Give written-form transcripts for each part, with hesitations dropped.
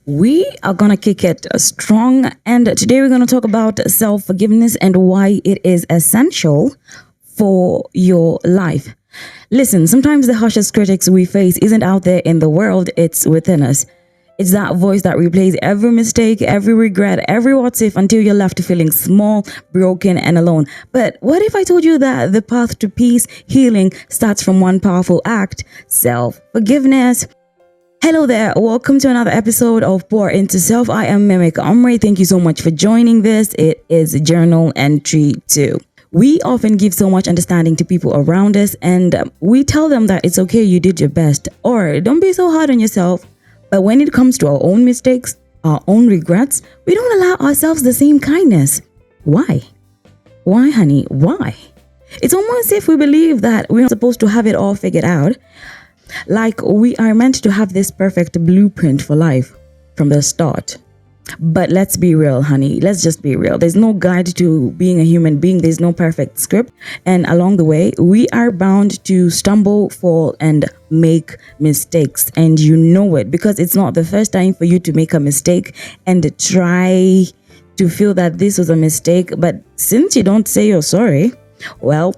We are going to kick it strong. And today we're going to talk about self forgiveness and why it is essential for your life. Listen, sometimes the harshest critics we face isn't out there in the world, it's within us. It's that voice that replays every mistake, every regret, every what's if until you're left feeling small, broken, and alone. But what if I told you that the path to peace, healing starts from one powerful act, self-forgiveness? Hello there, welcome to another episode of Pour Into Self. I am Mimic Omri. Thank you so much for joining this. It is Journal Entry 2. We often give so much understanding to people around us and we tell them that it's okay, you did your best, or don't be so hard on yourself. But when it comes to our own mistakes, our own regrets, we don't allow ourselves the same kindness. Why? Why, honey? Why? It's almost as if we believe that we're not supposed to have it all figured out. Like we are meant to have this perfect blueprint for life from the start. But let's be real, honey. Let's just be real. There's no guide to being a human being. There's no perfect script. And along the way, we are bound to stumble, fall, and make mistakes. And you know it because it's not the first time for you to make a mistake and try to feel that this was a mistake. But since you don't say you're sorry, well,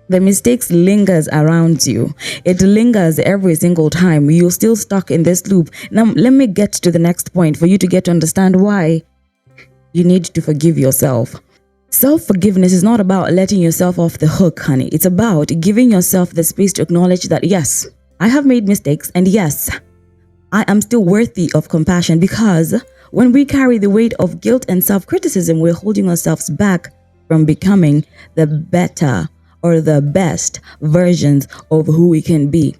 the mistakes lingers around you. It lingers every single time. You're still stuck in this loop. Now, let me get to the next point for you to get to understand why you need to forgive yourself. Self-forgiveness is not about letting yourself off the hook, honey. It's about giving yourself the space to acknowledge that, yes, I have made mistakes, and yes, I am still worthy of compassion, because when we carry the weight of guilt and self-criticism, we're holding ourselves back from becoming the better or the best versions of who we can be.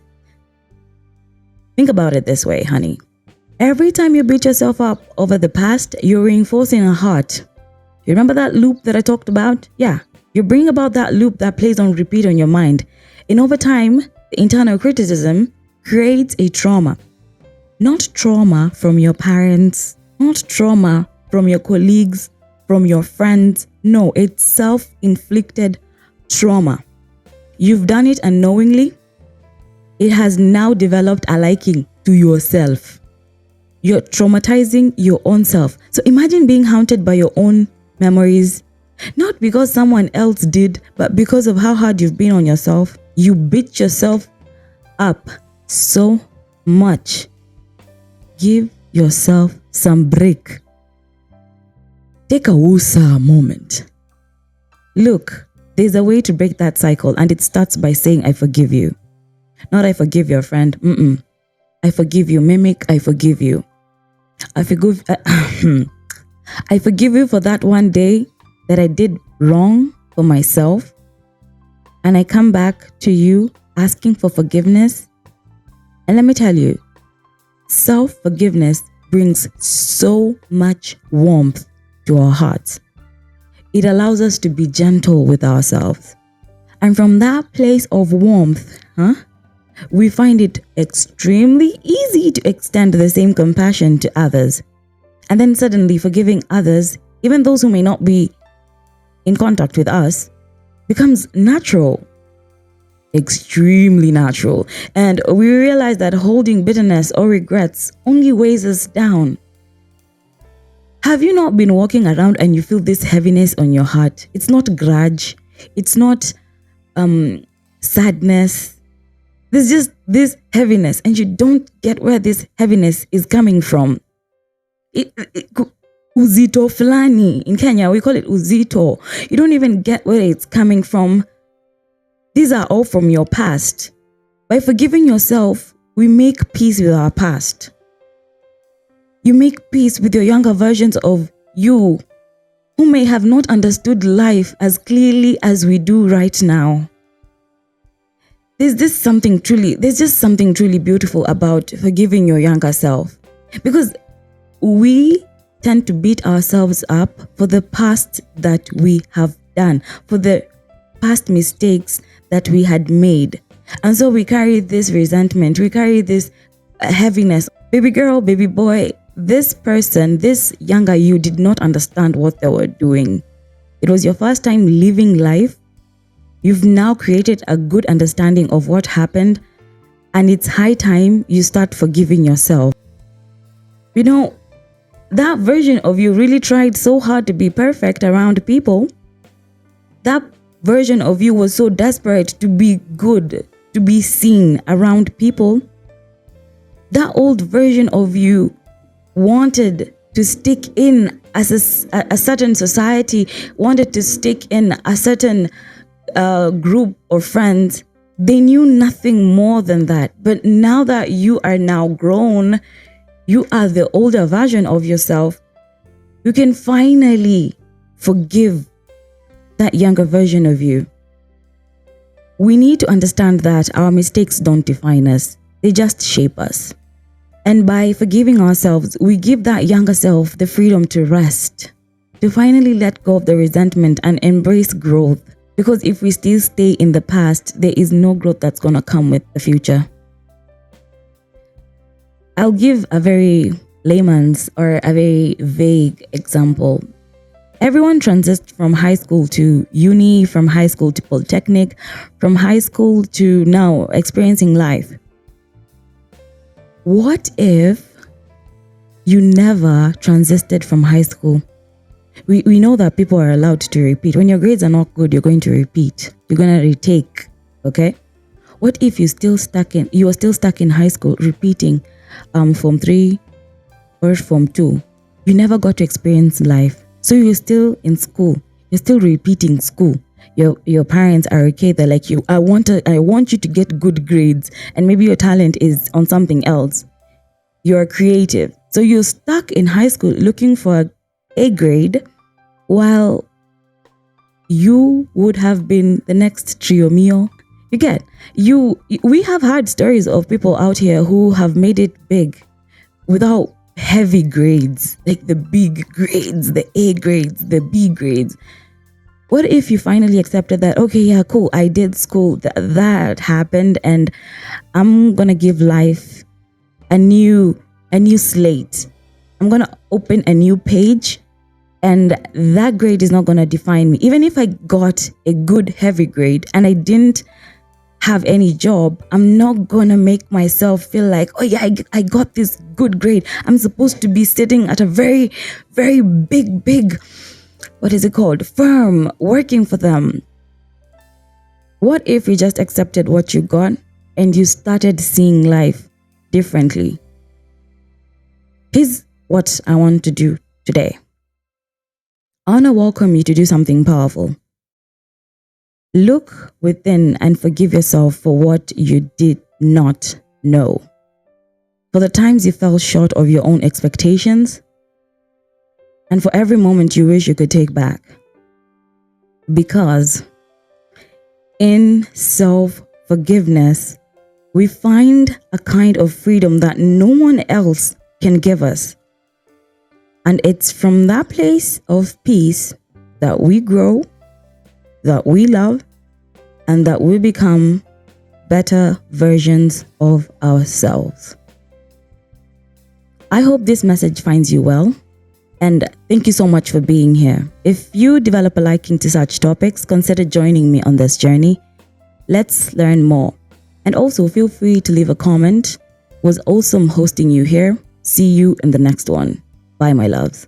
Think about it this way, honey. Every time you beat yourself up over the past, you're reinforcing a heart. You remember that loop that I talked about? Yeah, you bring about that loop that plays on repeat on your mind. And over time, the internal criticism creates a trauma. Not trauma from your parents, not trauma from your colleagues, from your friends. No, it's self-inflicted trauma. You've done it unknowingly. It has now developed a liking to yourself. You're traumatizing your own self. So imagine being haunted by your own memories, not because someone else did, but because of how hard you've been on yourself. You beat yourself up so much. Give yourself some break. Take a woosah moment. Look, there's a way to break that cycle, and it starts by saying, I forgive you. Not I forgive your friend. I forgive you, Mimic. I forgive you. I forgive you for that one day that I did wrong for myself. And I come back to you asking for forgiveness. And let me tell you, self-forgiveness brings so much warmth to our hearts. It allows us to be gentle with ourselves. And from that place of warmth, we find it extremely easy to extend the same compassion to others. And then suddenly forgiving others, even those who may not be in contact with us, becomes natural. Extremely natural. And we realize that holding bitterness or regrets only weighs us down. Have you not been walking around and you feel this heaviness on your heart? It's not grudge. It's not sadness. There's just this heaviness and you don't get where this heaviness is coming from. Uzito fulani. In Kenya, we call it uzito. You don't even get where it's coming from. These are all from your past. By forgiving yourself, we make peace with our past. You make peace with your younger versions of you who may have not understood life as clearly as we do right now. There's just something truly beautiful about forgiving your younger self, because we tend to beat ourselves up for the past that we have done, for the past mistakes that we had made. And so we carry this resentment, we carry this heaviness. Baby girl, baby boy, this person, this younger you did not understand what they were doing. It was your first time living life. You've now created a good understanding of what happened, and it's high time you start forgiving yourself. You know, that version of you really tried so hard to be perfect around people. That version of you was so desperate to be good, to be seen around people. That old version of you wanted to stick in as a certain society, wanted to stick in a certain group or friends. They knew nothing more than that. But now that you are now grown, you are the older version of yourself, you can finally forgive that younger version of you. We need to understand that our mistakes don't define us, they just shape us. And by forgiving ourselves, we give that younger self the freedom to rest, to finally let go of the resentment and embrace growth. Because if we still stay in the past, there is no growth that's going to come with the future. I'll give a very layman's or a very vague example. Everyone transits from high school to uni, from high school to polytechnic, from high school to now experiencing life. What if you never transited from high school? We know that people are allowed to repeat. When your grades are not good, you're going to repeat. You're going to retake, okay? What if you were still stuck in high school repeating Form 3 or Form 2? You never got to experience life. So you're still in school. You're still repeating school. Your parents are okay. They're like, I want you to get good grades, and maybe your talent is on something else. You're creative. So you're stuck in high school looking for a grade, while you would have been the next Triomio. We have had stories of people out here who have made it big without heavy grades, like the big grades, the A grades, the B grades. What if you finally accepted that, okay, yeah, cool, I did school, that happened, and I'm gonna give life a new slate. I'm gonna open a new page, and that grade is not gonna define me. Even if I got a good heavy grade and I didn't have any job, I'm not gonna make myself feel like, oh yeah, I got this good grade. I'm supposed to be sitting at a very, very big, what is it called? Firm, working for them. What if you just accepted what you got and you started seeing life differently? Here's what I want to do today. I want to welcome you to do something powerful. Look within and forgive yourself for what you did not know. For the times you fell short of your own expectations, and for every moment you wish you could take back. Because in self-forgiveness, we find a kind of freedom that no one else can give us. And it's from that place of peace that we grow, that we love, and that we become better versions of ourselves. I hope this message finds you well, and thank you so much for being here. If you develop a liking to such topics, consider joining me on this journey. Let's learn more. And also feel free to leave a comment. It was awesome hosting you here. See you in the next one. Bye, my loves.